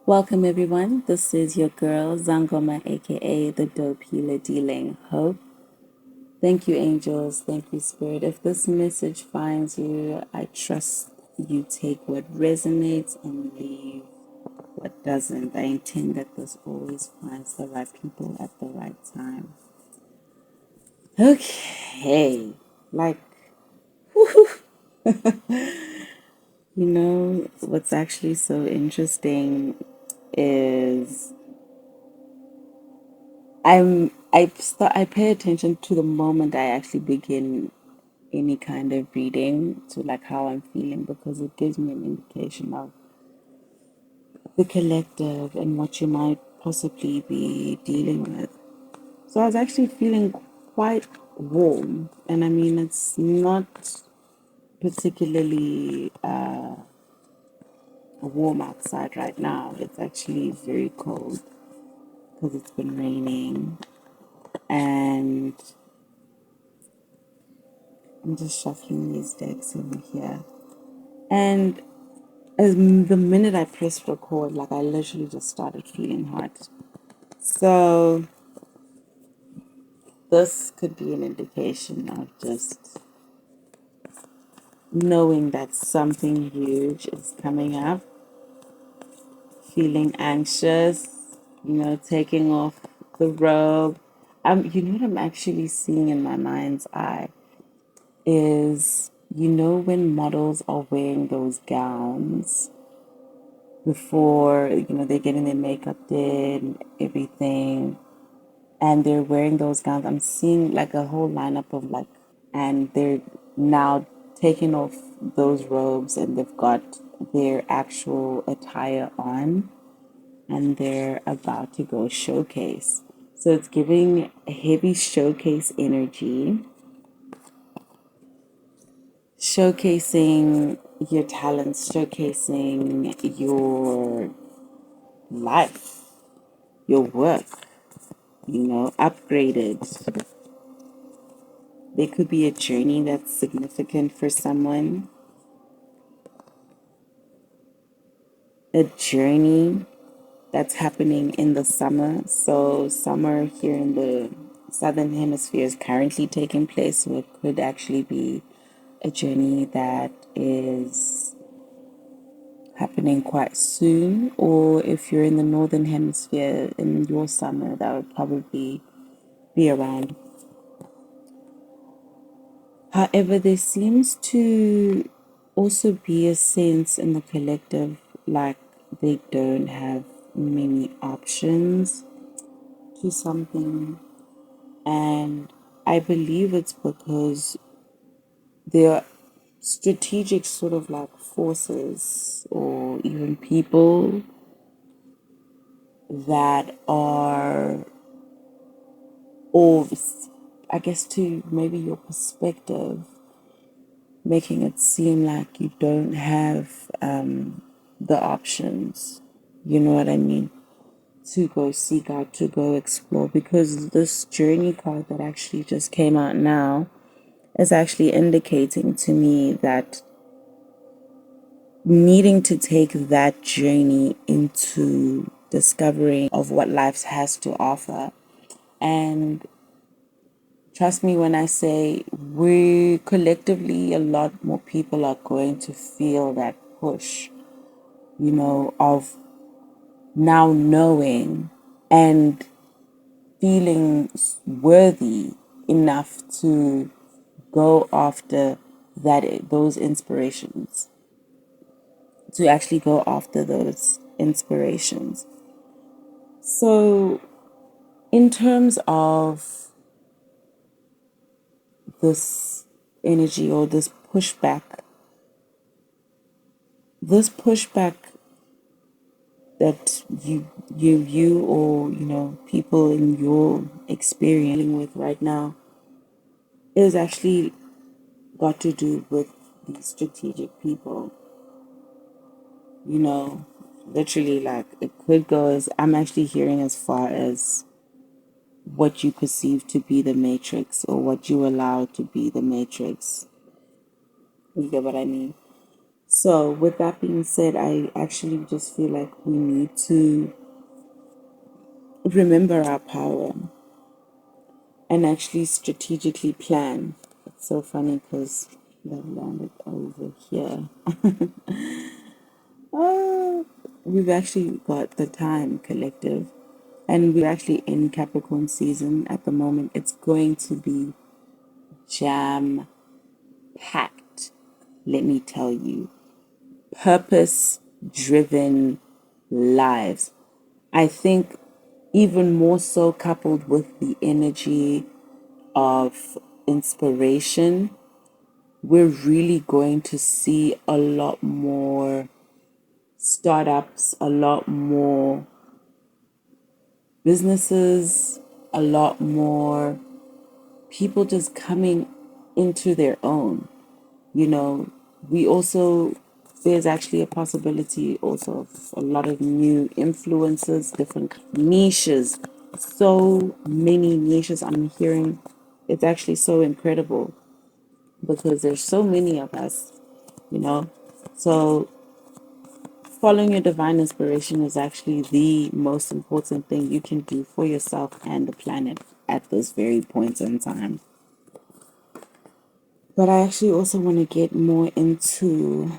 Welcome everyone. This is your girl ZANGOMA, aka the Dope Healer Dealing Hope. Thank you, angels. Thank you, Spirit. If this message finds you, I trust you take what resonates and leave what doesn't. I intend that this always finds the right people at the right time. Okay, like, what's actually so interesting is I pay attention to the moment I actually begin any kind of reading to like how I'm feeling because it gives me an indication of the collective and what you might possibly be dealing with. So I was actually feeling quite warm, and I mean it's not particularly warm outside right now. It's actually very cold because it's been raining, and I'm just shuffling these decks over here. And the minute I pressed record, like I literally just started feeling hot. So this could be an indication of just knowing that something huge is coming up, feeling anxious, taking off the robe. What I'm actually seeing in my mind's eye is, when models are wearing those gowns before, they're getting their makeup did and everything, and they're wearing those gowns. I'm seeing like a whole lineup of like, and they're now taking off those robes and they've got their actual attire on and they're about to go showcase. So it's giving a heavy showcase energy, showcasing your talents, showcasing your life, your work, upgraded. There could be a journey that's significant for someone, a journey that's happening in the summer. So, summer here in the southern hemisphere is currently taking place, so it could actually be a journey that is happening quite soon. Or if you're in the northern hemisphere in your summer, that would probably be around. However, there seems to also be a sense in the collective like they don't have many options to something. And I believe it's because there are strategic sort of like forces or even people that are, or I guess to maybe your perspective, making it seem like you don't have the options. You know what I mean? To go seek out, to go explore. Because this journey card that actually just came out now is actually indicating to me that needing to take that journey into discovering of what life has to offer. And trust me when I say we collectively, a lot more people are going to feel that push, of now knowing and feeling worthy enough to go after those inspirations, to actually go after those inspirations. So, in terms of this energy or this pushback that you or people in your experience with right now is actually got to do with these strategic people. Literally, like it could go as I'm actually hearing as far as what you perceive to be the matrix or what you allow to be the matrix. You get what I mean? So, with that being said, I actually just feel like we need to remember our power and actually strategically plan. It's so funny because that landed over here. Oh, we've actually got the time collective, and we're actually in Capricorn season at the moment. It's going to be jam packed, let me tell you. Purpose driven lives. I think even more so coupled with the energy of inspiration, we're really going to see a lot more startups, a lot more businesses, a lot more people just coming into their own. You know, we also, there's actually a possibility also of a lot of new influences, different niches, so many niches I'm hearing. It's actually so incredible because there's so many of us, you know. So following your divine inspiration is actually the most important thing you can do for yourself and the planet at this very point in time. But I actually also want to get more into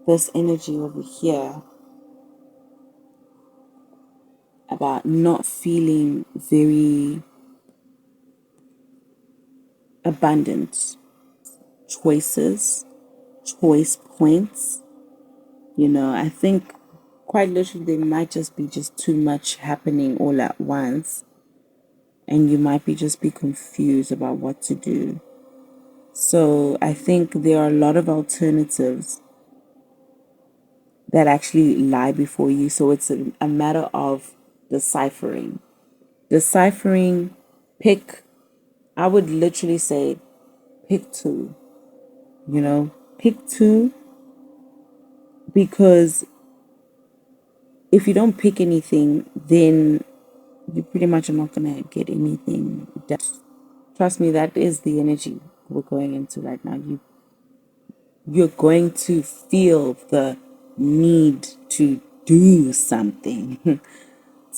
this energy over here about not feeling very abundant. Choices, choice points. You know, I think quite literally there might just be just too much happening all at once, and you might be just be confused about what to do. So I think there are a lot of alternatives that actually lie before you. So it's a matter of deciphering. Deciphering, pick, I would literally say pick two, you know, pick two, because if you don't pick anything, then you pretty much are not going to get anything done. Trust me, that is the energy we're going into right now. You're going to feel the need to do something,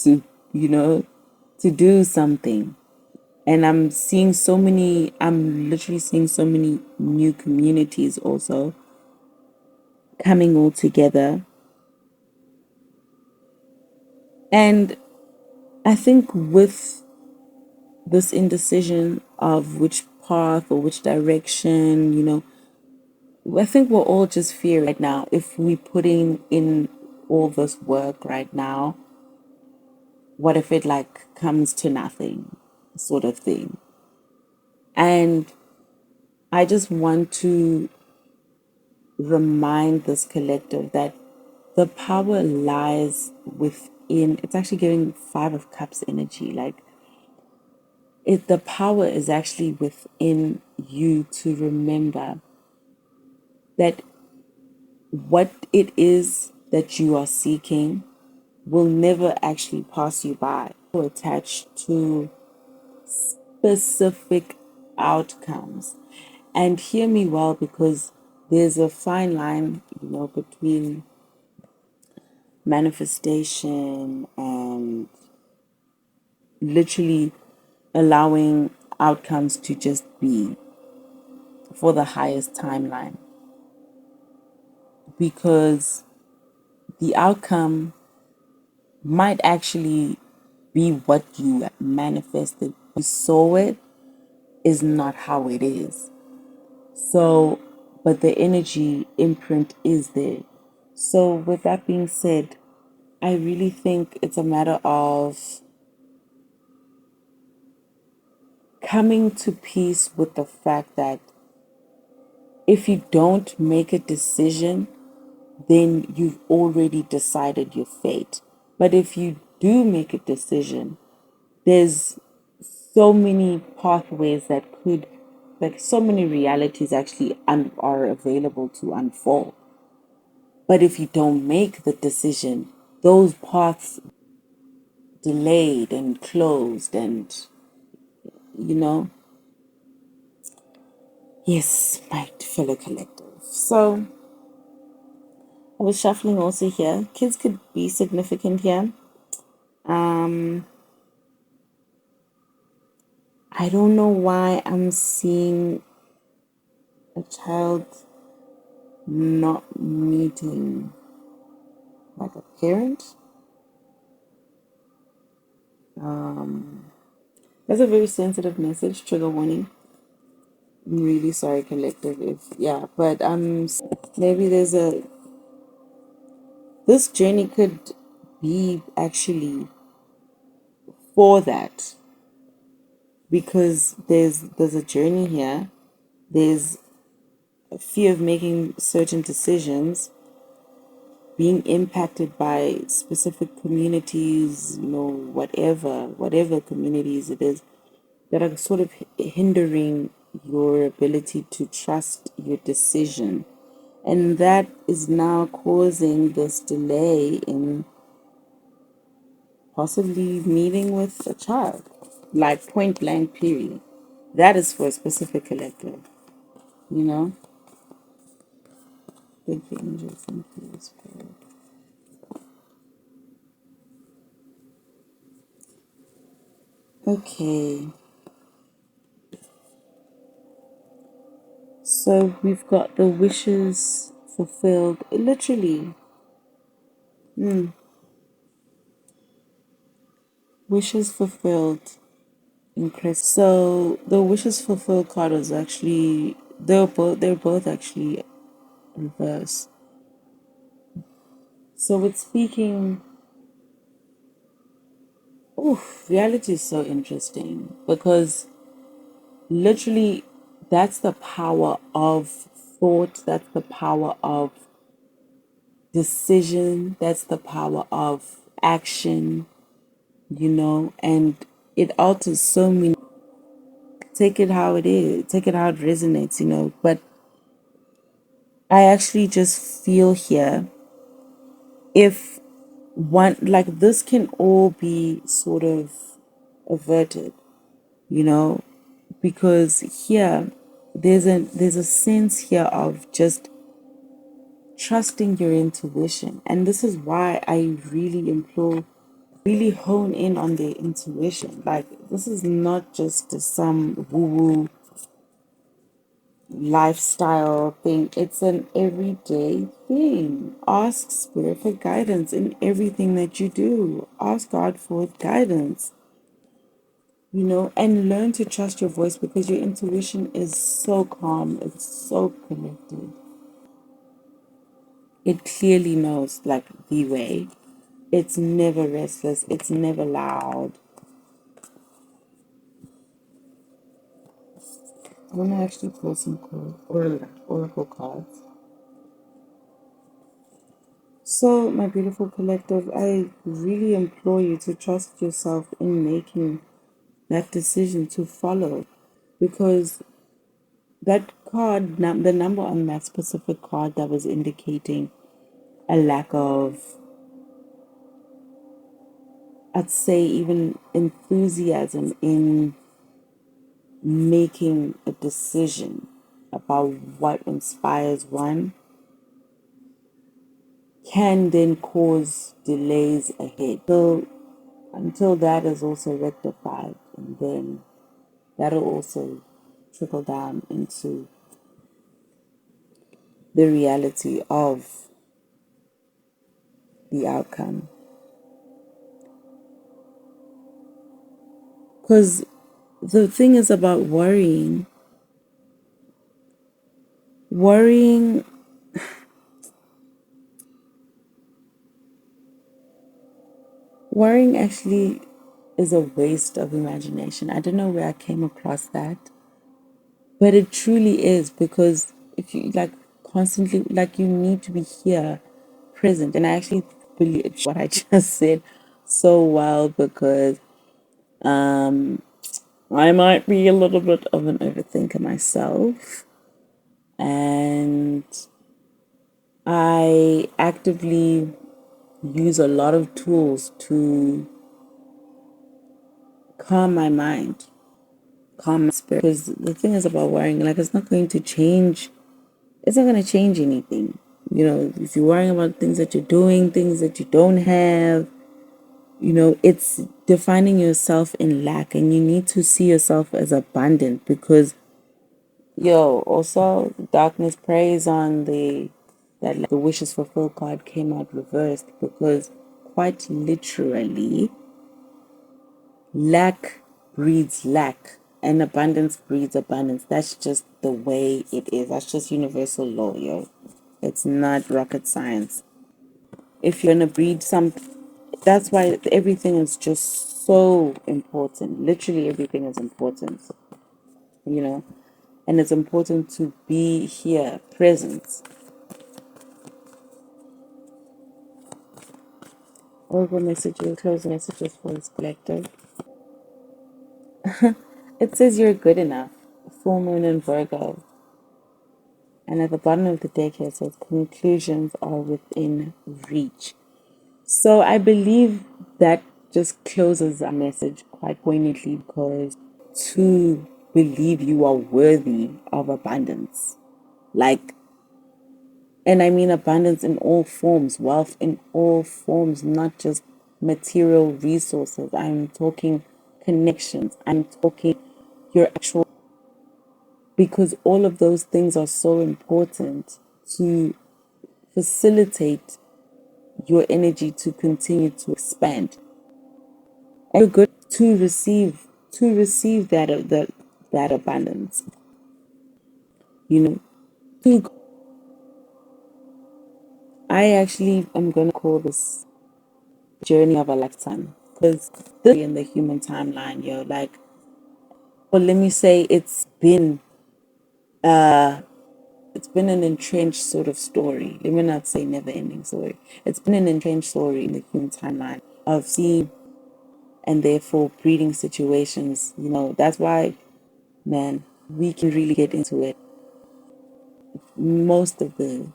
to, you know, to do something. And I'm literally seeing so many new communities also coming all together. And I think with this indecision of which path or which direction, you know, I think we're all just fearing right now. If we putting in all this work right now, what if it like comes to nothing, sort of thing? And I just want to remind this collective that the power lies within. It's actually giving Five of Cups energy. Like the power is actually within you to remember that what it is that you are seeking will never actually pass you by. Or attached to specific outcomes. And hear me well, because there's a fine line, you know, between manifestation and literally allowing outcomes to just be for the highest timeline. Because the outcome might actually be what you manifested. You saw it is not how it is. So, but the energy imprint is there. So, with that being said, I really think it's a matter of coming to peace with the fact that if you don't make a decision, then you've already decided your fate. But if you do make a decision, there's so many pathways that could, like so many realities actually are available to unfold. But if you don't make the decision, those paths delayed and closed, and you know, Yes, my fellow collective. So I was shuffling also here. Kids could be significant here. Um, I don't know why I'm seeing a child not meeting like a parent. That's a very sensitive message, trigger warning. I'm really sorry, collective, if yeah, but maybe there's a this journey could be actually for that because there's a journey here. There's a fear of making certain decisions, being impacted by specific communities, whatever communities it is that are sort of hindering your ability to trust your decision. And that is now causing this delay in possibly meeting with a child, like point blank, period. That is for a specific collective, you know? Thank you, angels. Thank you, Spirit. Okay, so we've got the wishes fulfilled. Literally, wishes fulfilled in Christ. So the wishes fulfilled card was actually they're both actually reverse. So it's speaking. Oof, reality is so interesting because literally that's the power of thought. That's the power of decision. That's the power of action. And it alters so many. Take it how it is. Take it how it resonates. But I actually just feel here if one like this can all be sort of averted, you know, because here there's a sense here of just trusting your intuition. And this is why I really implore, really hone in on their intuition. Like this is not just some woo-woo lifestyle thing. It's an everyday thing. Ask spirit for guidance in everything that you do. Ask God for guidance, and learn to trust your voice because your intuition is so calm. It's so connected. It clearly knows like the way. It's never restless. It's never loud. I want to actually pull some oracle cards. So, my beautiful collective, I really implore you to trust yourself in making that decision to follow because that card, the number on that specific card that was indicating a lack of, I'd say, even enthusiasm in making a decision about what inspires one can then cause delays ahead. So, until that is also rectified, and then that'll also trickle down into the reality of the outcome. Because the thing is about worrying, worrying actually is a waste of imagination. I don't know where I came across that, but it truly is because if you like constantly, like you need to be here, present. And I actually believe what I just said so well because I might be a little bit of an overthinker myself. And I actively use a lot of tools to calm my mind. calm spirit. Because the thing is about worrying, like it's not going to change. It's not going to change anything. You know, if you're worrying about things that you're doing, things that you don't have, you know, it's defining yourself in lack, and you need to see yourself as abundant because, yo, also darkness preys on that like, the wishes fulfilled card came out reversed because quite literally, lack breeds lack and abundance breeds abundance. That's just the way it is. That's just universal law, yo. It's not rocket science. If you're gonna breed some, that's why everything is just so important. Literally everything is important, you know, and it's important to be here, present. Oracle messages, closing messages for this collective. It says you're good enough. Full moon in Virgo. And at the bottom of the deck here it says conclusions are within reach. So I believe that just closes a message quite poignantly because to believe you are worthy of abundance. Like, and I mean abundance in all forms, wealth in all forms, not just material resources. I'm talking connections. I'm talking your actual, because all of those things are so important to facilitate your energy to continue to expand. And you're good to receive that abundance. You know, to, I actually am gonna call this journey of a lifetime because this in the human timeline, yo, like, well, let me say it's been an entrenched sort of story. Let me not say never ending story. It's been an entrenched story in the human timeline of seeing and therefore breeding situations. You know, that's why, man, we can really get into it. Most of the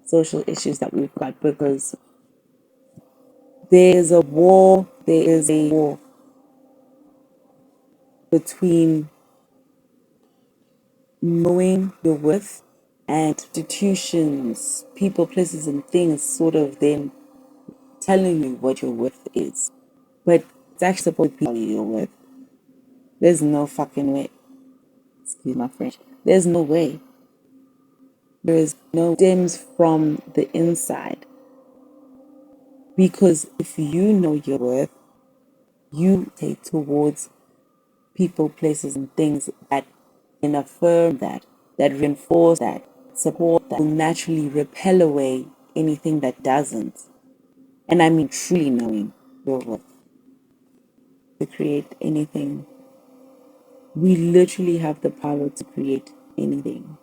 social issues that we've got because there is a war between knowing your worth and institutions, people, places, and things sort of then telling you what your worth is. But it's actually supposed to tell you your worth. There's no fucking way. Excuse my French. There's no way. There is no stems from the inside. Because if you know your worth, you take towards people, places, and things that can affirm that reinforce that, support that, will naturally repel away anything that doesn't. And I mean truly knowing your worth to create anything. We literally have the power to create anything.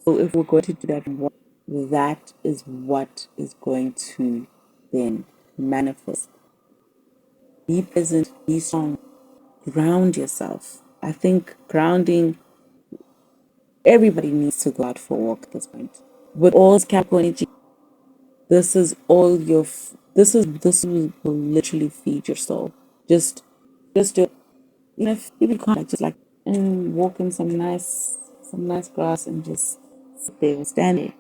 So if we're going to do that, that is what is going to then manifest. Be present, be strong, ground yourself. I think grounding, everybody needs to go out for a walk at this point. With all this Capricorn energy, this is all your, this will literally feed your soul. Just do it. You know, if you can't, like, just like, and walk in some nice grass and just sit there and stand there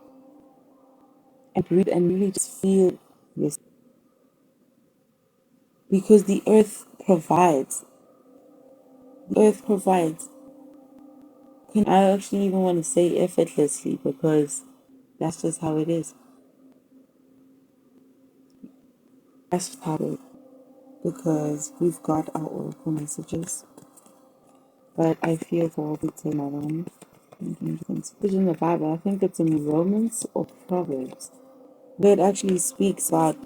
and breathe and really just feel this. Because the earth provides. The earth provides. I actually even want to say effortlessly because that's just how it is. That's just how it is. Because we've got our oracle messages. But I feel for all to another one. It's in the Bible. I think it's in Romans or Proverbs. Where it actually speaks about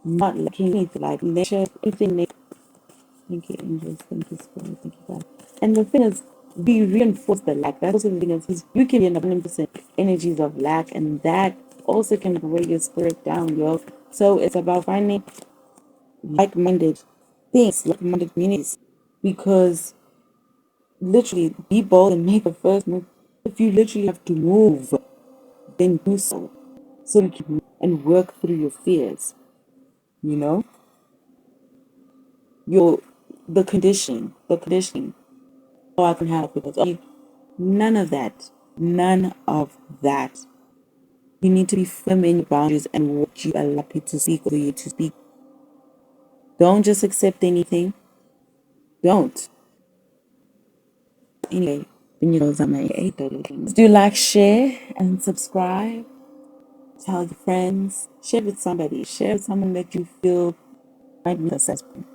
not lacking anything, like nature, anything. Thank you, angels. Thank you, spirit. Thank you, God. And the thing is, we reinforce the lack. That's also the thing is, you can be in abundance energies of lack, and that also can weigh your spirit down, yo. So it's about finding like-minded things, like-minded communities, because literally, be bold and make the first move. If you literally have to move, then do so, so you can and work through your fears. You know, your the conditioning. oh, I can help people. None of that. None of that. You need to be firm in your boundaries and what you allow people to speak over you to speak. Don't just accept anything. Don't. Anyway, when you go on my 8 do like, share, and subscribe. Tell your friends. Share with somebody. Share with someone that you feel might need assessment.